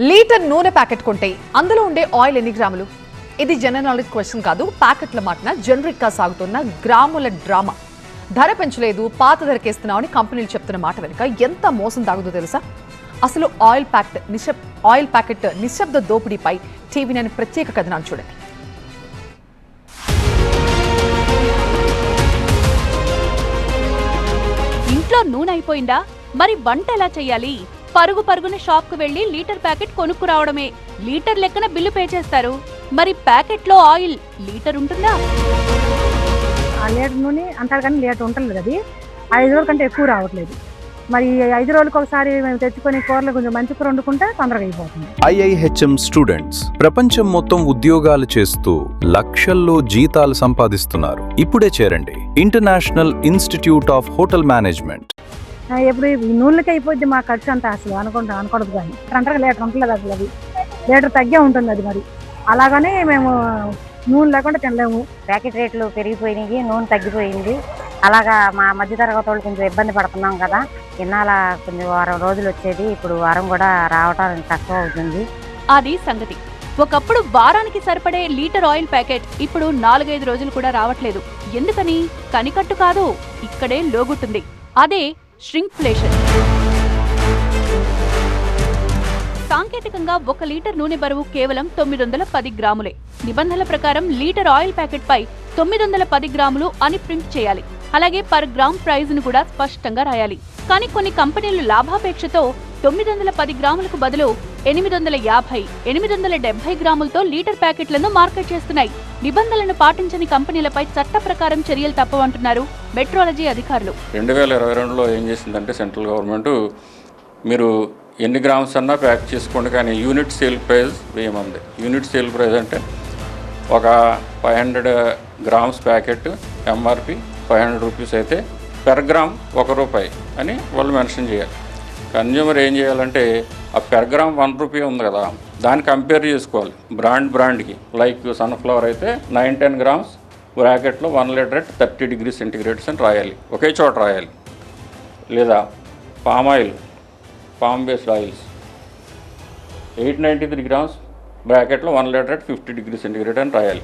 Litre నూనె packet కొంటే అందులో ఉండే ఆయిల్ ఎన్ని గ్రాములు? ఇది జనరల్ నాలెడ్జ్ క్వశ్చన్ కాదు. ప్యాకెట్ల మాటన జనరిక్ గా సాగుతున్న గ్రాముల డ్రామా. ధర పెంచలేదు, పాత ధరకేస్తున్నామని కంపెనీలు చెప్తున్న మాట వెనుక ఎంత మోసం తాగుతుందో తెలుసా? అసలు ఆయిల్ ప్యాకెట్ నిశ్శబ్ద దోపిడీపై టీవీ9 ప్రత్యేక కథనాలు చూడండి. ఇంట్లో నూనె అయిపోయిందా? మరి వంట ఎలా చెయ్యాలి? పరుగున షాప్కు వెళ్లి లీటర్ ప్యాకెట్ కొనుక్కురావడమే. లీటర్ లెక్కన బిల్లు పే చేస్తారు. మరి ప్యాకెట్లో ఆయిల్ లీటర్ ఉంటుందా? ఆ లీటర్ నూనె అంటారు కానీ లీటర్ ఉంటుంది. అది 5 రోజుల కంటే ఎక్కువ రావట్లేదు. మరి 5 రోజులకు ఒకసారి మేము తెచ్చుకొని కూరలు కొంచెం మంచి కూర వండుకుంటే తొందరగా అయిపోతుంది. IIHM స్టూడెంట్స్ ప్రపంచం మొత్తం ఉద్యోగాలు చేస్తూ లక్షల్లో జీతాలు సంపాదిస్తున్నారు. ఇప్పుడే చేరండి international institute of hotel management. ఎప్పుడు ఈ నూనెలకి అయిపోద్ది మా ఖర్చు అంతా అసలు అనకూడదు కానీ అంటారు లీటర్ ఉంటలేదు. అసలు అది లీటర్ తగ్గే ఉంటుంది. అది మరి అలాగనే మేము నూనె లేకుండా తినలేము. ప్యాకెట్ రేట్లు పెరిగిపోయినాయి, నూనె తగ్గిపోయింది. అలాగా మా మధ్యతరగతి వాళ్ళు కొంచెం ఇబ్బంది పడుతున్నాం కదా. ఇన్నాళ్ళ కొంచెం వారం రోజులు వచ్చేది, ఇప్పుడు వారం కూడా రావటం తక్కువ అవుతుంది. అది సంగతి. ఒకప్పుడు వారానికి సరిపడే లీటర్ ఆయిల్ ప్యాకెట్ ఇప్పుడు 4-5 రోజులు కూడా రావట్లేదు. ఎందుకని? కనికట్టు కాదు, ఇక్కడే లోగుట్టుంది. అదే ష్రింక్ఫ్లేషన్. సాంకేతికంగా 1 లీటర్ నూనె బరువు కేవలం 910 గ్రాములే. నిబంధనల ప్రకారం లీటర్ ఆయిల్ ప్యాకెట్ పై 910 గ్రాములు అని ప్రింట్ చేయాలి. అలాగే పర్ గ్రామ్ ప్రైజ్ ను కూడా స్పష్టంగా రాయాలి. కానీ కొన్ని కంపెనీలు లాభాపేక్షతో 910 గ్రాములకు బదులు 850, 870 గ్రాములతో లీటర్ ప్యాకెట్లను మార్కెట్ చేస్తున్నాయి. నిబంధనలను పాటించని కంపెనీలపై చట్ట ప్రకారం చర్యలు తప్పవంటున్నారు మెట్రాలజీ అధికారులు. 2022లో ఏం చేసిందంటే సెంట్రల్ గవర్నమెంట్, మీరు ఎన్ని గ్రామ్స్ అన్నా ప్యాక్ చేసుకోండి కానీ యూనిట్ సేల్ ప్రైస్ వేయమంది. యూనిట్ సేల్ ప్రైస్ అంటే ఒక 500 గ్రామ్స్ ప్యాకెట్ MRP 500 రూపీస్ అయితే పెర్ గ్రామ్ ₹1 అని వాళ్ళు మెన్షన్ చేయాలి. కన్జ్యూమర్ ఏం చేయాలంటే ఆ పెర్ గ్రామ్ ₹1 ఉంది కదా, దాన్ని కంపేర్ చేసుకోవాలి బ్రాండ్కి. లైక్ సన్ఫ్లవర్ అయితే 9-10 గ్రామ్స్ బ్రాకెట్లో 1 లీటర్ at 30 degrees Centigrade అని రాయాలి, ఒకే చోట రాయాలి. లేదా పామ్ బేస్డ్ ఆయిల్స్ 893 గ్రామ్స్ బ్రాకెట్లో 1 లీటర్ at 50 degrees Centigrade అని రాయాలి.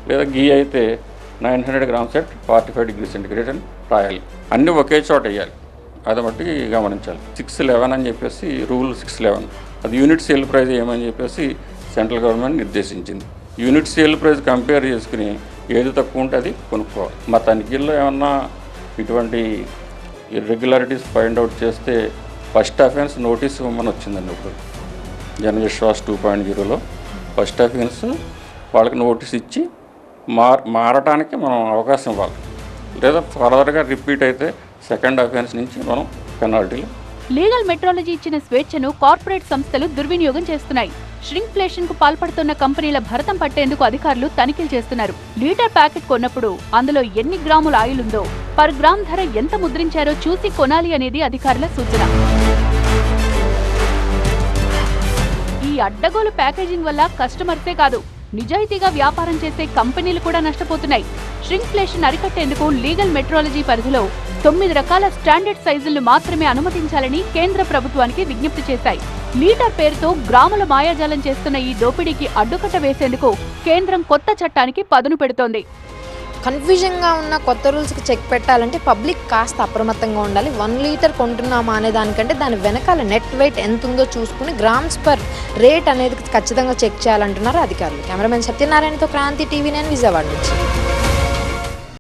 లేదా గీ అయితే 900 గ్రామ్స్ at 45 degrees Centigrade అని రాయాలి. అన్నీ ఒకే చోట వేయాలి. అది బట్టి గమనించాలి. 611 అని చెప్పేసి రూల్ 611, అది యూనిట్ సేల్ ప్రైస్ ఏమని చెప్పేసి సెంట్రల్ గవర్నమెంట్ నిర్దేశించింది. యూనిట్ సేల్ ప్రైస్ కంపేర్ చేసుకుని ఏది తక్కువ ఉంటే అది కొనుక్కోవాలి. మా తనిఖీల్లో ఏమన్నా ఇటువంటి ఇర్రెగ్యులారిటీస్ ఫైండ్ అవుట్ చేస్తే ఫస్ట్ అఫెన్స్ నోటీస్ ఇవ్వమని వచ్చిందండి. ఇప్పుడు జనవిశ్వాస్ 2.0లో ఫస్ట్ అఫెన్స్ వాళ్ళకి నోటీస్ ఇచ్చి మారటానికి మనం అవకాశం ఇవ్వాలి. లేదా ఫర్దర్గా రిపీట్ అయితే సెకండ్ అఫెన్స్ నుంచి మనం పెనాల్టీలు. లీగల్ మెట్రాలజీ ఇచ్చిన స్వేచ్ఛను కార్పొరేట్ సంస్థలు దుర్వినియోగం చేస్తున్నాయి. ష్రింక్ఫ్లేషన్ కు పాల్పడుతున్న కంపెనీల భరతం పట్టేందుకు అధికారులు తనిఖీలు చేస్తున్నారు. లీటర్ ప్యాకెట్ కొన్నప్పుడు అందులో ఎన్ని గ్రాముల ఆయిల్ ఉందో, పర్ గ్రామ్ ధర ఎంత ముద్రించారో చూసి కొనాలి అనేది అధికారుల సూచన. ఈ అడ్డగోలు ప్యాకేజింగ్ వల్ల కస్టమర్సే కాదు, నిజాయితీగా వ్యాపారం చేసే కంపెనీలు కూడా నష్టపోతున్నాయి. ష్రింక్ఫ్లేషన్ అరికట్టేందుకు లీగల్ మెట్రాలజీ పరిధిలో 9 రకాల స్టాండర్డ్ సైజులను మాత్రమే అనుమతించాలని కేంద్ర ప్రభుత్వానికి విజ్ఞప్తి చేశాయి. లీటర్ పేరుతో గ్రాముల మాయాజాలం చేస్తున్న ఈ దోపిడీకి అడ్డుకట్ట వేసేందుకు కేంద్రం కొత్త చట్టానికి పదును పెడుతోంది. కన్ఫ్యూజన్గా ఉన్న కొత్త రూల్స్కి చెక్ పెట్టాలంటే పబ్లిక్ కాస్త అప్రమత్తంగా ఉండాలి. 1 లీటర్ కొంటున్నామా అనే దానికంటే దాని వెనకాల నెట్ వెయిట్ ఎంత ఉందో చూసుకుని గ్రామ్స్ పర్ రేట్ అనేది ఖచ్చితంగా చెక్ చేయాలంటున్నారు అధికారులు. కెమెరామెన్ సత్యనారాయణతో క్రాంతి, టీవీ9 విజయవాడ నుంచి.